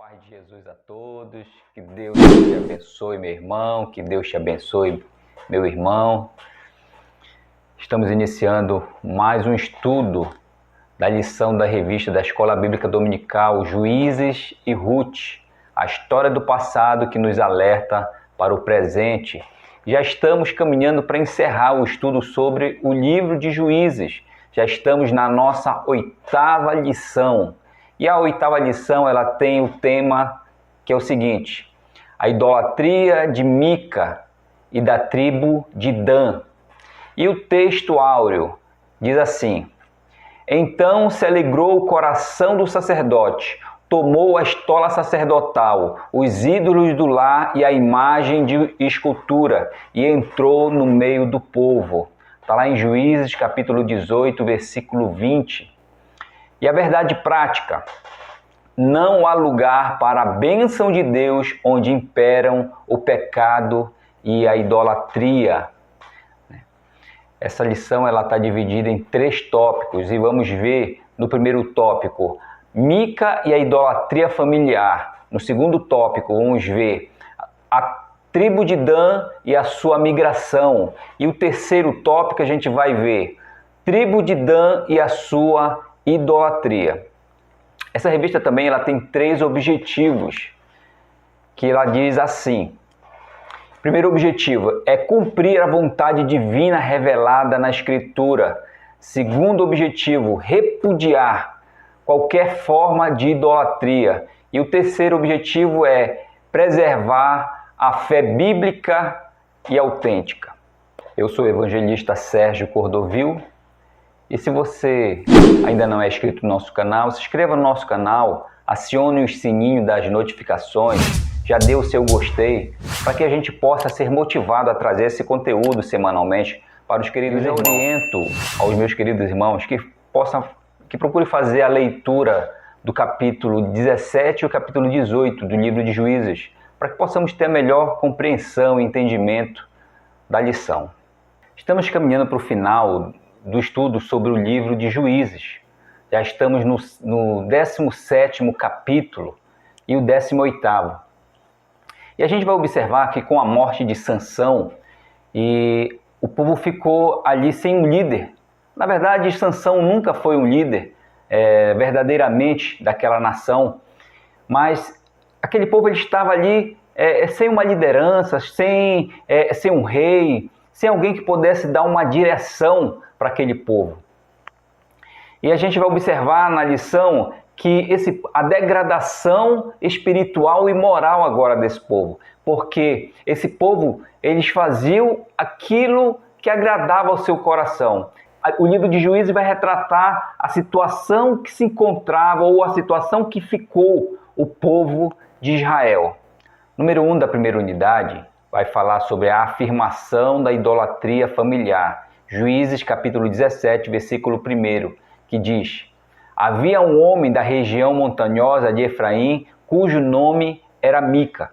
Paz de Jesus a todos, que Deus te abençoe, meu irmão, que Deus te abençoe, meu irmão. Estamos iniciando mais um estudo da lição da revista da Escola Bíblica Dominical, Juízes e Ruth, a história do passado que nos alerta para o presente. Já estamos caminhando para encerrar o estudo sobre o livro de Juízes. Já estamos na nossa 8ª lição. E a 8ª lição, ela tem o tema que é o seguinte: a idolatria de Mica e da tribo de Dan. E o texto áureo diz assim: então se alegrou o coração do sacerdote, tomou a estola sacerdotal, os ídolos do lar e a imagem de escultura, e entrou no meio do povo. Está lá em Juízes, capítulo 18, versículo 20. E a verdade prática: não há lugar para a bênção de Deus onde imperam o pecado e a idolatria. Essa lição está dividida em 3 tópicos e vamos ver no primeiro tópico Mica e a idolatria familiar. No segundo tópico vamos ver a tribo de Dan e a sua migração. E o terceiro tópico a gente vai ver tribo de Dan e a sua idolatria. Essa revista também tem 3 objetivos, que ela diz assim: primeiro objetivo é cumprir a vontade divina revelada na Escritura. Segundo objetivo, repudiar qualquer forma de idolatria. E o terceiro objetivo é preservar a fé bíblica e autêntica. Eu sou o evangelista Sérgio Cordovil. E se você ainda não é inscrito no nosso canal, se inscreva no nosso canal, acione o sininho das notificações, já dê o seu gostei, para que a gente possa ser motivado a trazer esse conteúdo semanalmente para os queridos irmãos. Eu oriento aos meus queridos irmãos que procurem fazer a leitura do capítulo 17 e o capítulo 18 do livro de Juízes, para que possamos ter a melhor compreensão e entendimento da lição. Estamos caminhando para o final do estudo sobre o livro de Juízes. Já estamos no 17º capítulo e o 18º. E a gente vai observar que com a morte de Sansão, o povo ficou ali sem um líder. Na verdade, Sansão nunca foi um líder verdadeiramente daquela nação, mas aquele povo ele estava ali sem uma liderança, sem um rei, sem alguém que pudesse dar uma direção para aquele povo. E a gente vai observar na lição que a degradação espiritual e moral agora desse povo, porque esse povo, eles faziam aquilo que agradava ao seu coração. O livro de Juízes vai retratar a situação que se encontrava ou a situação que ficou o povo de Israel. Número 1 da primeira unidade vai falar sobre a afirmação da idolatria familiar. Juízes capítulo 17, versículo 1, que diz: havia um homem da região montanhosa de Efraim, cujo nome era Mica.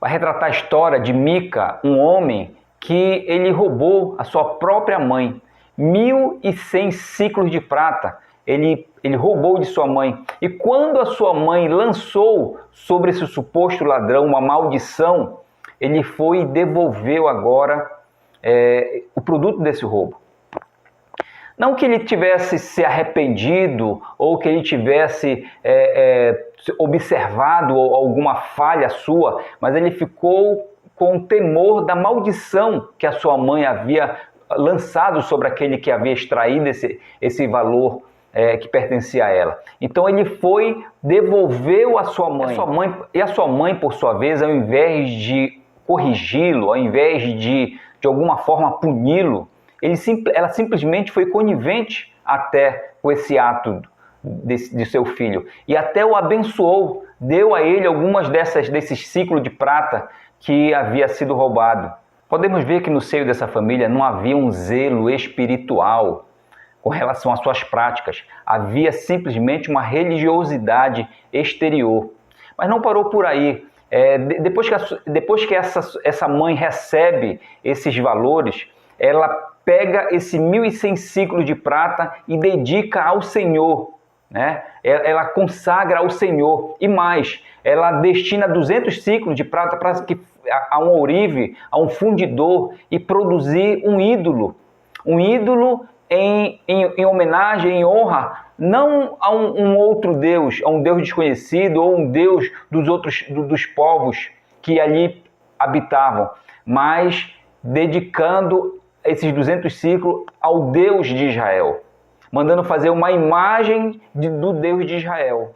Vai retratar a história de Mica, um homem que ele roubou a sua própria mãe. 1.100 ciclos de prata ele roubou de sua mãe. E quando a sua mãe lançou sobre esse suposto ladrão uma maldição, ele foi e devolveu agora o produto desse roubo. Não que ele tivesse se arrependido ou que ele tivesse observado alguma falha sua, mas ele ficou com temor da maldição que a sua mãe havia lançado sobre aquele que havia extraído esse valor que pertencia a ela. Então ele foi, devolveu a sua mãe. E a sua mãe, por sua vez, ao invés de corrigi-lo, ao invés de alguma forma puni-lo, ela simplesmente foi conivente até com esse ato de seu filho. E até o abençoou, deu a ele algumas desses ciclos de prata que havia sido roubado. Podemos ver que no seio dessa família não havia um zelo espiritual com relação às suas práticas. Havia simplesmente uma religiosidade exterior. Mas não parou por aí. Depois que essa mãe recebe esses valores, ela pega esse 1.100 ciclos de prata e dedica ao Senhor. né? Ela consagra ao Senhor, e mais, ela destina 200 ciclos de prata para que a um ourive, a um fundidor, e produzir um ídolo em homenagem, em honra, não a um outro Deus, a um Deus desconhecido ou um Deus dos povos que ali habitavam, mas dedicando esses 200 ciclos ao Deus de Israel, mandando fazer uma imagem do Deus de Israel.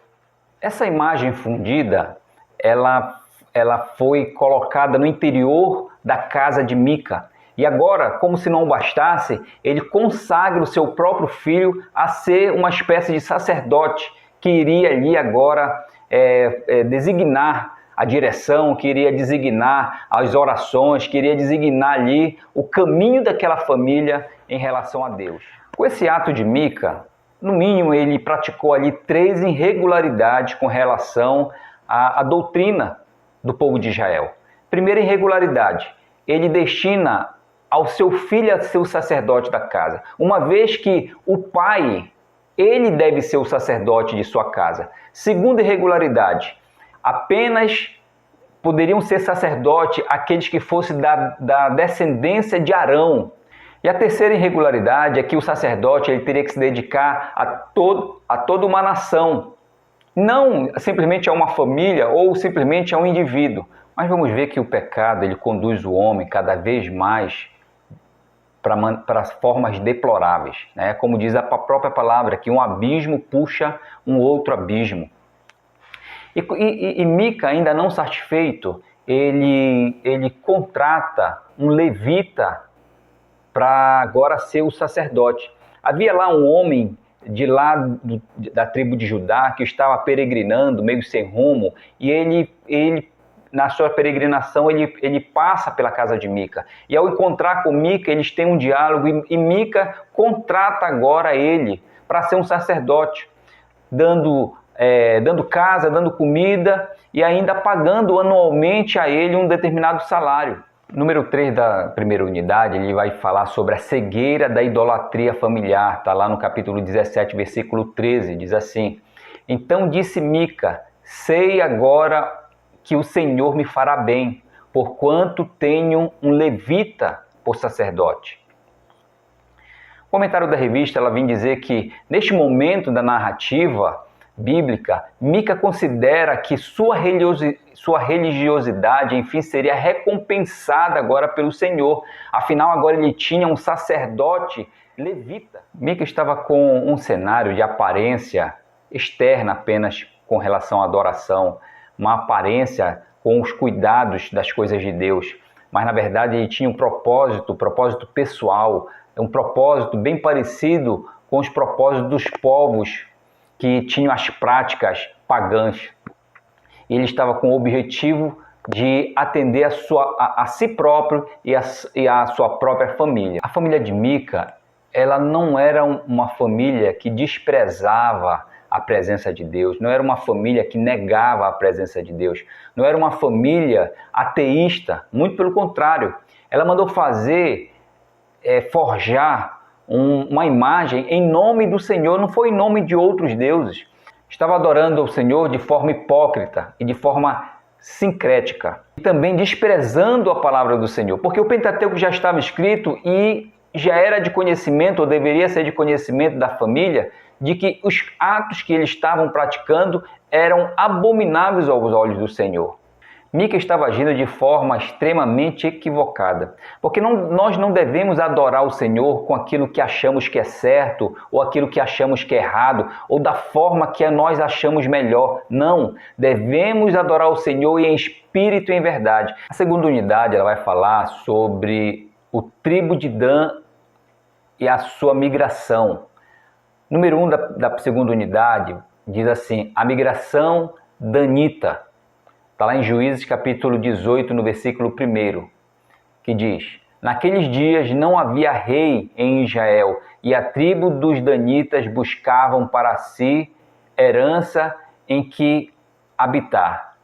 Essa imagem fundida, ela foi colocada no interior da casa de Mica. E agora, como se não bastasse, ele consagra o seu próprio filho a ser uma espécie de sacerdote que iria ali agora designar a direção, que iria designar as orações, que iria designar ali o caminho daquela família em relação a Deus. Com esse ato de Mica, no mínimo ele praticou ali 3 irregularidades com relação à doutrina do povo de Israel. Primeira irregularidade, ele destina ao seu filho a ser o sacerdote da casa, uma vez que o pai, ele deve ser o sacerdote de sua casa. Segunda irregularidade, apenas poderiam ser sacerdote aqueles que fossem da descendência de Arão. E a terceira irregularidade é que o sacerdote ele teria que se dedicar a toda uma nação, não simplesmente a uma família ou simplesmente a um indivíduo. Mas vamos ver que o pecado ele conduz o homem cada vez mais para formas deploráveis, né? Como diz a própria palavra, que um abismo puxa um outro abismo. E Mica, ainda não satisfeito, ele contrata um levita para agora ser o sacerdote. Havia lá um homem de lá da tribo de Judá que estava peregrinando, meio sem rumo, e ele na sua peregrinação, ele passa pela casa de Mica. E ao encontrar com Mica, eles têm um diálogo, e Mica contrata agora ele para ser um sacerdote, dando casa, dando comida e ainda pagando anualmente a ele um determinado salário. Número 3 da primeira unidade, ele vai falar sobre a cegueira da idolatria familiar. Está lá no capítulo 17, versículo 13, diz assim: Então disse Mica, sei agora que o Senhor me fará bem, porquanto tenho um levita por sacerdote. O comentário da revista ela vem dizer que, neste momento da narrativa bíblica, Mica considera que sua religiosidade, enfim, seria recompensada agora pelo Senhor. Afinal, agora ele tinha um sacerdote levita. Mica estava com um cenário de aparência externa apenas com relação à adoração, uma aparência com os cuidados das coisas de Deus, mas na verdade ele tinha um propósito pessoal, um propósito bem parecido com os propósitos dos povos que tinham as práticas pagãs. Ele estava com o objetivo de atender a si próprio e a sua própria família. A família de Mica, ela não era uma família que desprezava a presença de Deus, não era uma família que negava a presença de Deus, não era uma família ateísta, muito pelo contrário. Ela mandou forjar uma imagem em nome do Senhor, não foi em nome de outros deuses. Estava adorando ao Senhor de forma hipócrita e de forma sincrética, e também desprezando a palavra do Senhor, porque o Pentateuco já estava escrito e já era de conhecimento, ou deveria ser de conhecimento da família, de que os atos que eles estavam praticando eram abomináveis aos olhos do Senhor. Mica estava agindo de forma extremamente equivocada, porque nós não devemos adorar o Senhor com aquilo que achamos que é certo, ou aquilo que achamos que é errado, ou da forma que nós achamos melhor. Não, devemos adorar o Senhor em espírito e em verdade. A segunda unidade ela vai falar sobre o tribo de Dan e a sua migração. Número 1 da segunda unidade diz assim: a migração danita. Está lá em Juízes capítulo 18, no versículo 1, que diz: Naqueles dias não havia rei em Israel, e a tribo dos danitas buscavam para si herança em que habitar.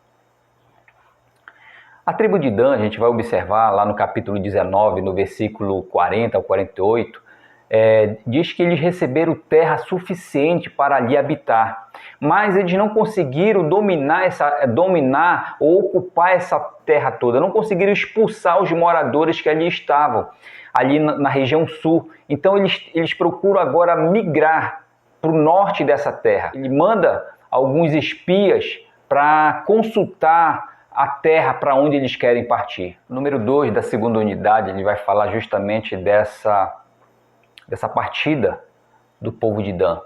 A tribo de Dan, a gente vai observar lá no capítulo 19, no versículo 40 ao 48, diz que eles receberam terra suficiente para ali habitar, mas eles não conseguiram dominar ou ocupar essa terra toda, não conseguiram expulsar os moradores que ali estavam, ali na região sul. Então eles procuram agora migrar para o norte dessa terra. Ele manda alguns espias para consultar a terra para onde eles querem partir. Número 2 da segunda unidade, ele vai falar justamente dessa partida do povo de Dan,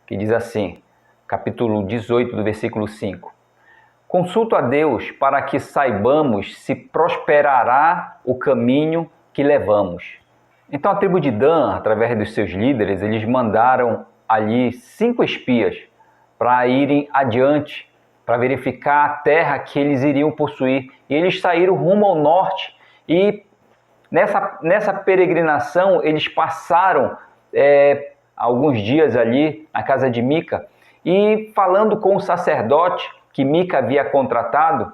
que diz assim, capítulo 18, do versículo 5. Consulto a Deus para que saibamos se prosperará o caminho que levamos. Então a tribo de Dan, através dos seus líderes, eles mandaram ali 5 espias para irem adiante, para verificar a terra que eles iriam possuir. E eles saíram rumo ao norte e nessa peregrinação eles passaram alguns dias ali na casa de Mica e falando com o sacerdote que Mica havia contratado.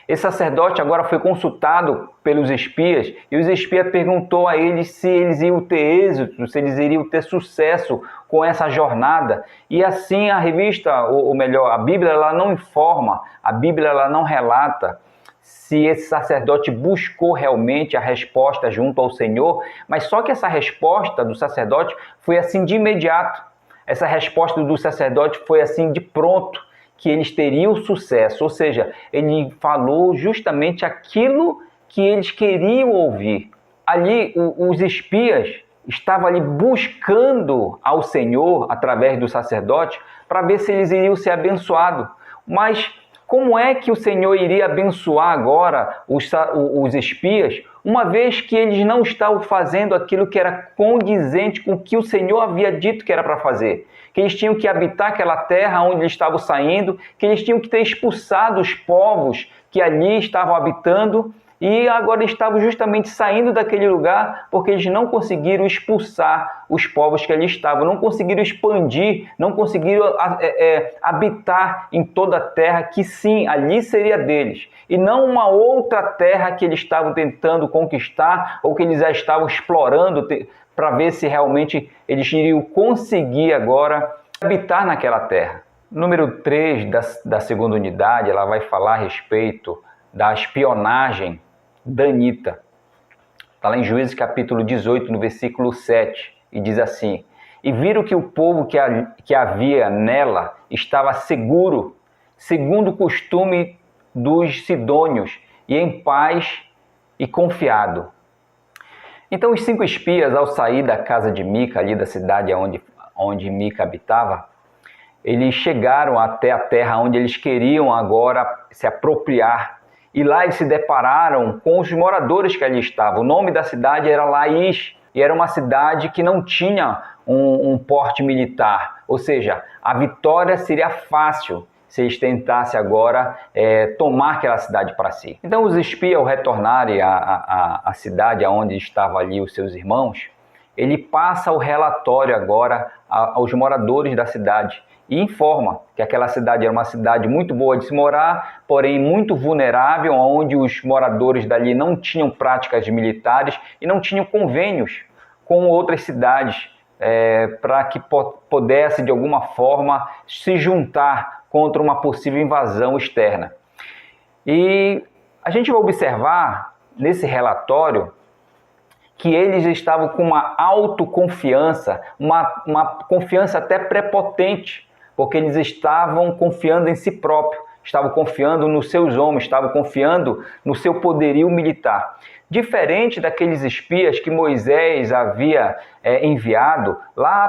Esse sacerdote agora foi consultado pelos espias e os espias perguntou a eles se eles iam ter êxito, se eles iriam ter sucesso com essa jornada. E assim a revista, ou melhor, a Bíblia, ela não informa, a Bíblia ela não relata se esse sacerdote buscou realmente a resposta junto ao Senhor, mas só que essa resposta do sacerdote foi assim de imediato. Essa resposta do sacerdote foi assim de pronto, que eles teriam sucesso, ou seja, ele falou justamente aquilo que eles queriam ouvir. Ali, os espias estavam ali buscando ao Senhor, através do sacerdote, para ver se eles iriam ser abençoados. Mas como é que o Senhor iria abençoar agora os espias, uma vez que eles não estavam fazendo aquilo que era condizente com o que o Senhor havia dito que era para fazer? Que eles tinham que habitar aquela terra onde eles estavam saindo, que eles tinham que ter expulsado os povos que ali estavam habitando, e agora estavam justamente saindo daquele lugar porque eles não conseguiram expulsar os povos que ali estavam, não conseguiram expandir, não conseguiram habitar em toda a terra que sim, ali seria deles, e não uma outra terra que eles estavam tentando conquistar ou que eles já estavam explorando para ver se realmente eles iriam conseguir agora habitar naquela terra. Número 3 da segunda unidade, ela vai falar a respeito da espionagem danita. Está lá em Juízes capítulo 18, no versículo 7, e diz assim: e viram que o povo que havia nela estava seguro, segundo o costume dos sidônios, e em paz e confiado. Então os 5 espias, ao sair da casa de Mica, ali da cidade onde Mica habitava, eles chegaram até a terra onde eles queriam agora se apropriar. E lá eles se depararam com os moradores que ali estavam. O nome da cidade era Laís, e era uma cidade que não tinha um porte militar. Ou seja, a vitória seria fácil se eles tentassem agora tomar aquela cidade para si. Então os espias, ao retornarem à cidade onde estavam ali os seus irmãos, ele passa o relatório agora aos moradores da cidade e informa que aquela cidade era uma cidade muito boa de se morar, porém muito vulnerável, onde os moradores dali não tinham práticas militares e não tinham convênios com outras cidades para que pudesse de alguma forma se juntar contra uma possível invasão externa. E a gente vai observar nesse relatório que eles estavam com uma autoconfiança, uma confiança até prepotente, porque eles estavam confiando em si próprio, estavam confiando nos seus homens, estavam confiando no seu poderio militar. Diferente daqueles espias que Moisés havia enviado lá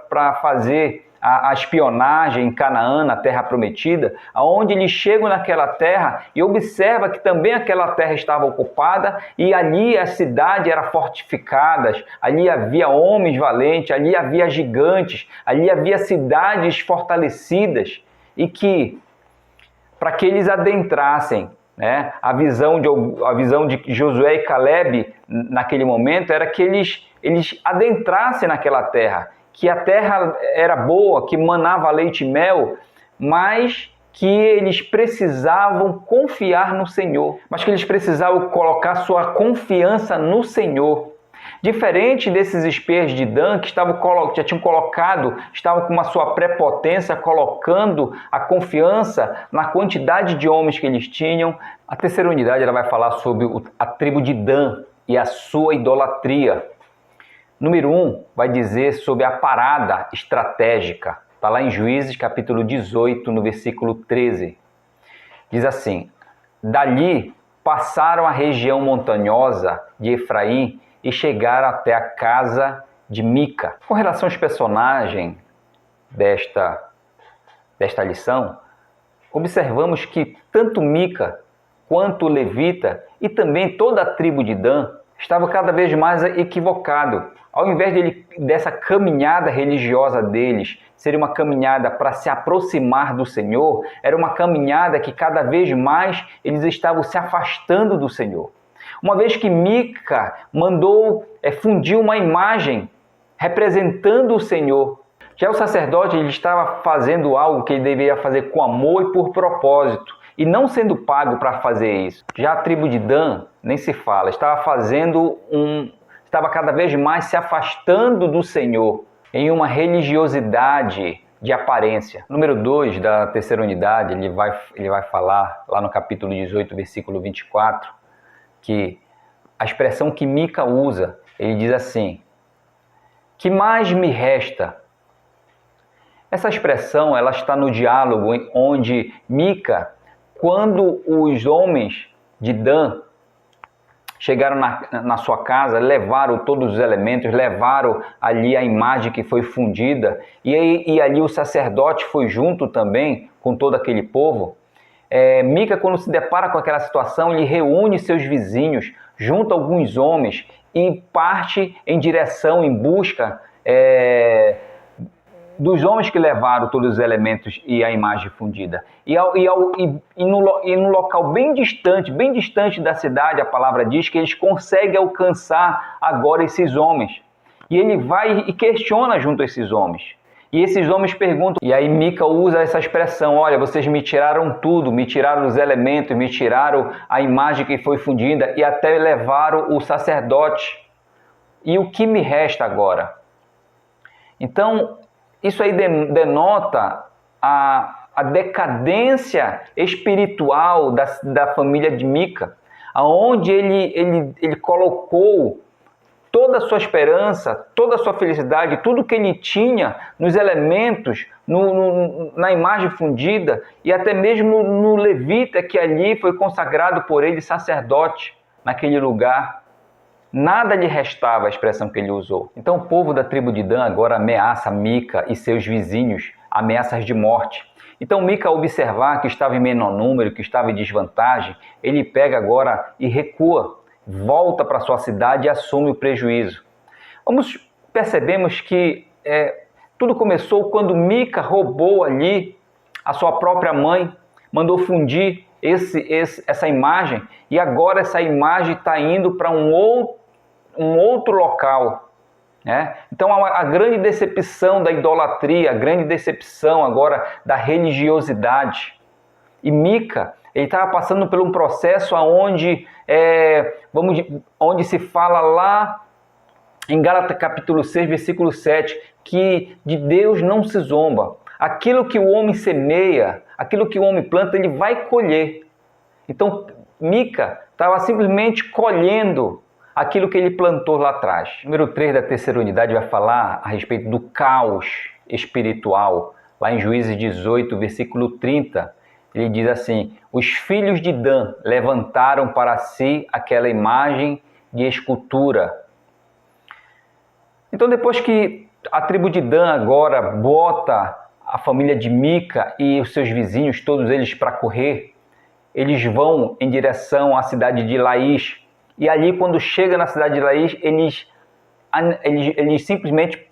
para fazer a espionagem em Canaã, na terra prometida, aonde eles chegam naquela terra e observam que também aquela terra estava ocupada e ali a cidade era fortificada, ali havia homens valentes, ali havia gigantes, ali havia cidades fortalecidas, e que para que eles adentrassem, né, a visão de Josué e Caleb naquele momento era que eles adentrassem naquela terra, que a terra era boa, que manava leite e mel, mas que eles precisavam confiar no Senhor, mas que eles precisavam colocar sua confiança no Senhor. Diferente desses espias de Dan que já tinham colocado, estavam com uma sua prepotência, colocando a confiança na quantidade de homens que eles tinham. A terceira unidade ela vai falar sobre a tribo de Dan e a sua idolatria. Número 1 vai dizer sobre a parada estratégica. Está lá em Juízes capítulo 18, no versículo 13. Diz assim: dali passaram a região montanhosa de Efraim e chegaram até a casa de Mica. Com relação aos personagens desta lição, observamos que tanto Mica quanto o levita e também toda a tribo de Dan estavam cada vez mais equivocados. Ao invés dessa caminhada religiosa deles ser uma caminhada para se aproximar do Senhor, era uma caminhada que cada vez mais eles estavam se afastando do Senhor. Uma vez que Mica mandou fundir uma imagem representando o Senhor, já o sacerdote ele estava fazendo algo que ele deveria fazer com amor e por propósito, e não sendo pago para fazer isso. Já a tribo de Dan, nem se fala, estava cada vez mais se afastando do Senhor em uma religiosidade de aparência. Número 2 da terceira unidade, ele vai falar lá no capítulo 18, versículo 24, que a expressão que Mica usa, ele diz assim: que mais me resta? Essa expressão ela está no diálogo onde Mica, quando os homens de Dan chegaram na sua casa, levaram todos os elementos, levaram ali a imagem que foi fundida, e ali o sacerdote foi junto também com todo aquele povo. Mica, quando se depara com aquela situação, ele reúne seus vizinhos, junta alguns homens e parte em direção, em busca dos homens que levaram todos os elementos e a imagem fundida. E no local bem distante da cidade, a palavra diz que eles conseguem alcançar agora esses homens. E ele vai e questiona junto a esses homens. E esses homens perguntam, e aí Mica usa essa expressão: olha, vocês me tiraram tudo, me tiraram os elementos, me tiraram a imagem que foi fundida e até levaram o sacerdote. E o que me resta agora? Então, isso aí denota a decadência espiritual da família de Mica, onde ele colocou toda a sua esperança, toda a sua felicidade, tudo que ele tinha nos elementos, na imagem fundida e até mesmo no levita que ali foi consagrado por ele sacerdote naquele lugar. Nada lhe restava, a expressão que ele usou. Então o povo da tribo de Dan agora ameaça Mica e seus vizinhos, ameaças de morte. Então Mica, ao observar que estava em menor número, que estava em desvantagem, ele pega agora e recua, volta para sua cidade e assume o prejuízo. Percebemos que tudo começou quando Mica roubou ali a sua própria mãe, mandou fundir essa imagem, e agora essa imagem está indo para um outro local. Então a grande decepção da idolatria, a grande decepção agora da religiosidade. E Mica, ele estava passando por um processo onde se fala lá em Gálatas capítulo 6, versículo 7, que de Deus não se zomba. Aquilo que o homem semeia, aquilo que o homem planta, ele vai colher. Então Mica estava simplesmente colhendo aquilo que ele plantou lá atrás. Número 3 da terceira unidade vai falar a respeito do caos espiritual. Lá em Juízes 18, versículo 30, ele diz assim: os filhos de Dan levantaram para si aquela imagem de escultura. Então depois que a tribo de Dan agora bota a família de Mica e os seus vizinhos, todos eles para correr, eles vão em direção à cidade de Laís. E ali, quando chega na cidade de Laís, eles simplesmente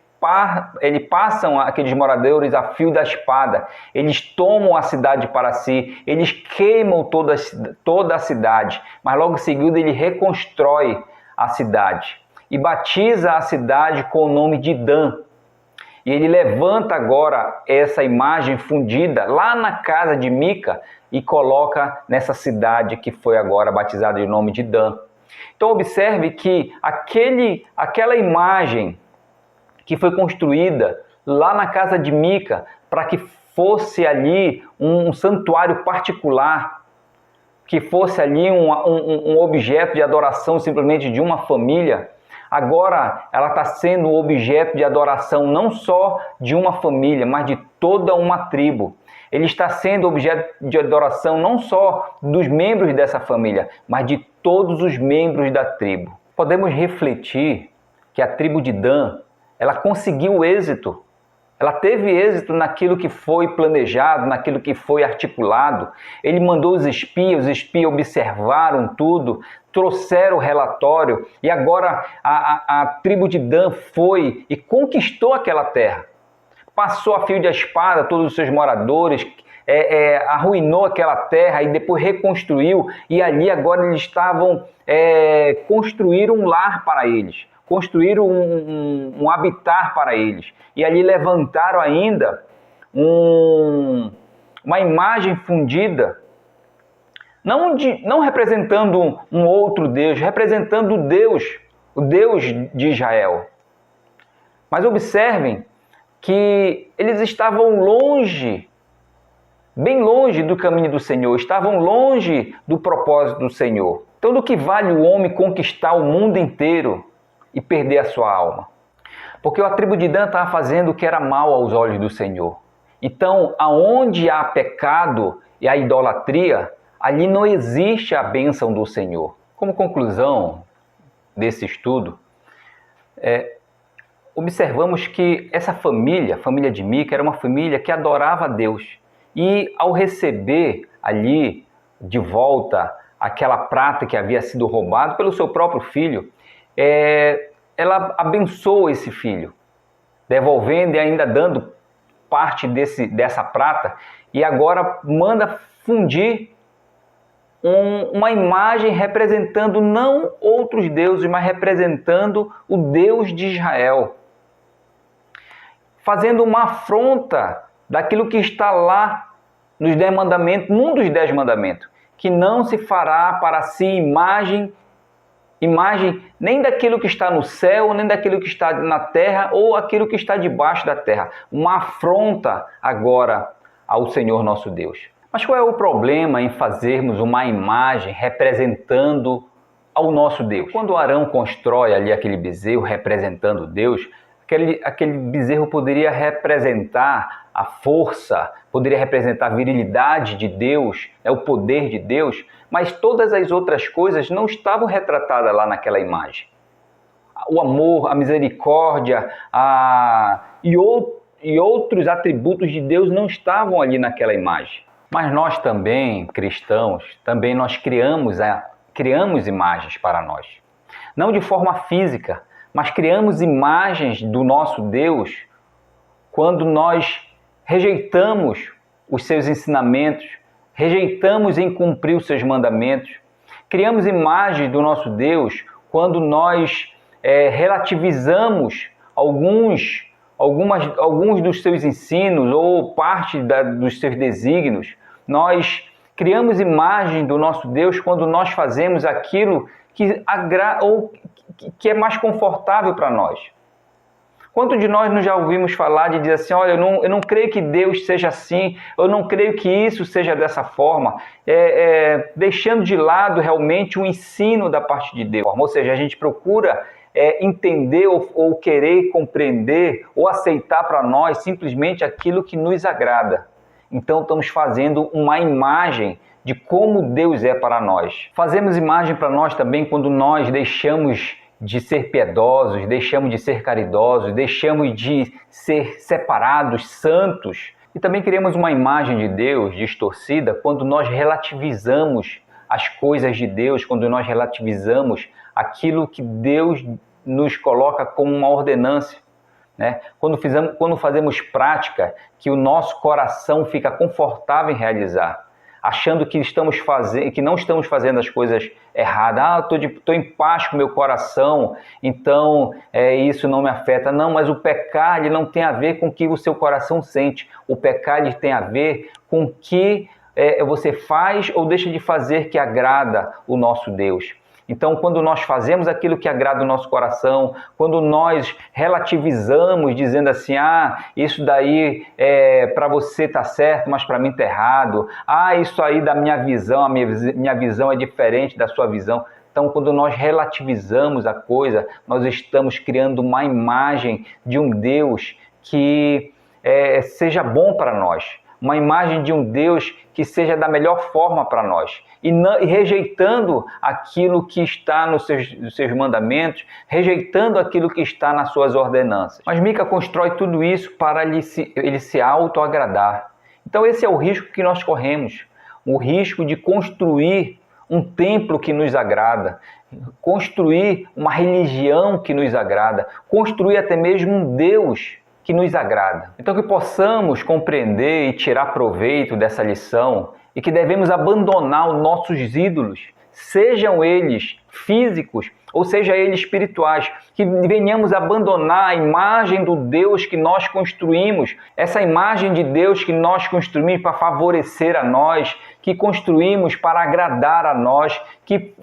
passam aqueles moradores a fio da espada. Eles tomam a cidade para si, eles queimam toda a cidade. Mas logo em seguida ele reconstrói a cidade e batiza a cidade com o nome de Dan. E ele levanta agora essa imagem fundida lá na casa de Mica e coloca nessa cidade que foi agora batizada de nome de Dan. Então observe que aquela imagem que foi construída lá na casa de Mica para que fosse ali um santuário particular, que fosse ali um objeto de adoração simplesmente de uma família, agora ela está sendo o objeto de adoração não só de uma família, mas de toda uma tribo. Ele está sendo objeto de adoração não só dos membros dessa família, mas de todos os membros da tribo. Podemos refletir que a tribo de Dan, ela conseguiu êxito. Ela teve êxito naquilo que foi planejado, naquilo que foi articulado. Ele mandou os espias observaram tudo, trouxeram o relatório e agora a tribo de Dan foi e conquistou aquela terra. Passou a fio de espada todos os seus moradores, arruinou aquela terra e depois reconstruiu, e ali agora eles estavam construíram um lar para eles, construíram um habitat para eles, e ali levantaram ainda uma imagem fundida, não representando um outro Deus, representando o Deus de Israel. Mas observem que eles estavam longe, bem longe do caminho do Senhor, estavam longe do propósito do Senhor. Então, do que vale o homem conquistar o mundo inteiro e perder a sua alma? Porque a tribo de Dan estava fazendo o que era mal aos olhos do Senhor. Então, aonde há pecado e a idolatria, ali não existe a bênção do Senhor. Como conclusão desse estudo, observamos que essa família, a família de Mica, era uma família que adorava a Deus. E ao receber ali de volta aquela prata que havia sido roubada pelo seu próprio filho, ela abençoou esse filho, devolvendo e ainda dando parte dessa prata, e agora manda fundir uma imagem representando não outros deuses, mas representando o Deus de Israel, fazendo uma afronta daquilo que está lá nos 10 mandamentos, num dos 10 mandamentos, que não se fará para si imagem nem daquilo que está no céu, nem daquilo que está na terra, ou aquilo que está debaixo da terra. Uma afronta agora ao Senhor nosso Deus. Mas qual é o problema em fazermos uma imagem representando ao nosso Deus? Quando Arão constrói ali aquele bezerro representando Deus, aquele bezerro poderia representar a força, poderia representar a virilidade de Deus, o poder de Deus, mas todas as outras coisas não estavam retratadas lá naquela imagem. O amor, a misericórdia e outros atributos de Deus não estavam ali naquela imagem. Mas nós também, cristãos, nós criamos imagens para nós. Não de forma física, mas criamos imagens do nosso Deus quando nós rejeitamos os seus ensinamentos, rejeitamos em cumprir os seus mandamentos. Criamos imagens do nosso Deus quando nós relativizamos alguns dos seus ensinos ou parte dos seus desígnios. Nós criamos imagem do nosso Deus quando nós fazemos aquilo que é mais confortável para nós. Quantos de nós já ouvimos falar de dizer assim, olha, eu não creio que Deus seja assim, eu não creio que isso seja dessa forma, deixando de lado realmente o ensino da parte de Deus. Ou seja, a gente procura entender ou querer compreender ou aceitar para nós simplesmente aquilo que nos agrada. Então estamos fazendo uma imagem de como Deus é para nós. Fazemos imagem para nós também quando nós deixamos de ser piedosos, deixamos de ser caridosos, deixamos de ser separados, santos. E também criamos uma imagem de Deus distorcida quando nós relativizamos as coisas de Deus, quando nós relativizamos aquilo que Deus nos coloca como uma ordenância. Né? Quando fazemos prática que o nosso coração fica confortável em realizar, achando que não estamos fazendo as coisas erradas. Estou em paz com o meu coração, então isso não me afeta. Não, mas o pecar ele não tem a ver com o que o seu coração sente. O pecar ele tem a ver com o que você faz ou deixa de fazer que agrada o nosso Deus. Então, quando nós fazemos aquilo que agrada o nosso coração, quando nós relativizamos, dizendo assim, isso daí para você tá certo, mas para mim tá errado. Isso aí da minha visão, a minha visão é diferente da sua visão. Então, quando nós relativizamos a coisa, nós estamos criando uma imagem de um Deus que seja bom para nós. Uma imagem de um Deus que seja da melhor forma para nós. E rejeitando aquilo que está nos seus mandamentos, rejeitando aquilo que está nas suas ordenanças. Mas Mica constrói tudo isso para ele se autoagradar. Então esse é o risco que nós corremos. O risco de construir um templo que nos agrada, construir uma religião que nos agrada, construir até mesmo um Deus que nos agrada. Então que possamos compreender e tirar proveito dessa lição e que devemos abandonar os nossos ídolos, sejam eles físicos ou sejam eles espirituais, que venhamos abandonar a imagem do Deus que nós construímos, essa imagem de Deus que nós construímos para favorecer a nós, que construímos para agradar a nós, que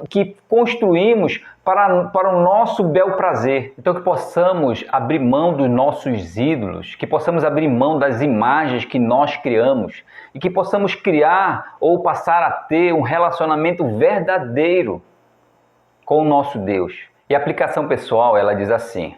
construímos para o nosso bel prazer. Então que possamos abrir mão dos nossos ídolos, que possamos abrir mão das imagens que nós criamos e que possamos criar ou passar a ter um relacionamento verdadeiro com o nosso Deus. E a aplicação pessoal, ela diz assim: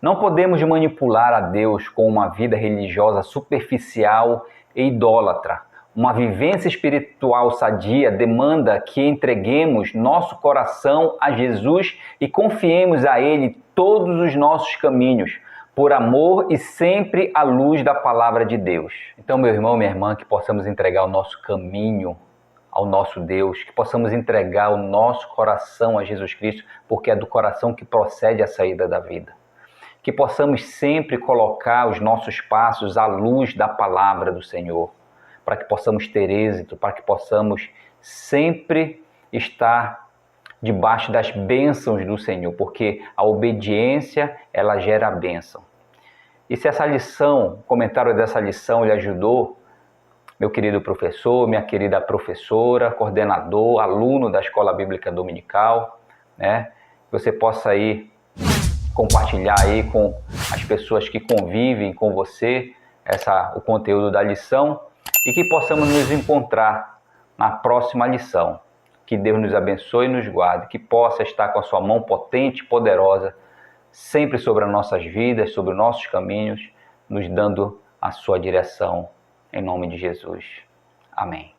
não podemos manipular a Deus com uma vida religiosa superficial e idólatra. Uma vivência espiritual sadia demanda que entreguemos nosso coração a Jesus e confiemos a Ele todos os nossos caminhos, por amor e sempre à luz da palavra de Deus. Então, meu irmão, minha irmã, que possamos entregar o nosso caminho ao nosso Deus, que possamos entregar o nosso coração a Jesus Cristo, porque é do coração que procede a saída da vida. Que possamos sempre colocar os nossos passos à luz da palavra do Senhor, para que possamos ter êxito, para que possamos sempre estar debaixo das bênçãos do Senhor, porque a obediência, ela gera a bênção. E se essa lição, o comentário dessa lição lhe ajudou, meu querido professor, minha querida professora, coordenador, aluno da Escola Bíblica Dominical, você possa aí compartilhar aí com as pessoas que convivem com você o conteúdo da lição e que possamos nos encontrar na próxima lição. Que Deus nos abençoe e nos guarde, que possa estar com a sua mão potente e poderosa sempre sobre as nossas vidas, sobre os nossos caminhos, nos dando a sua direção. Em nome de Jesus. Amém.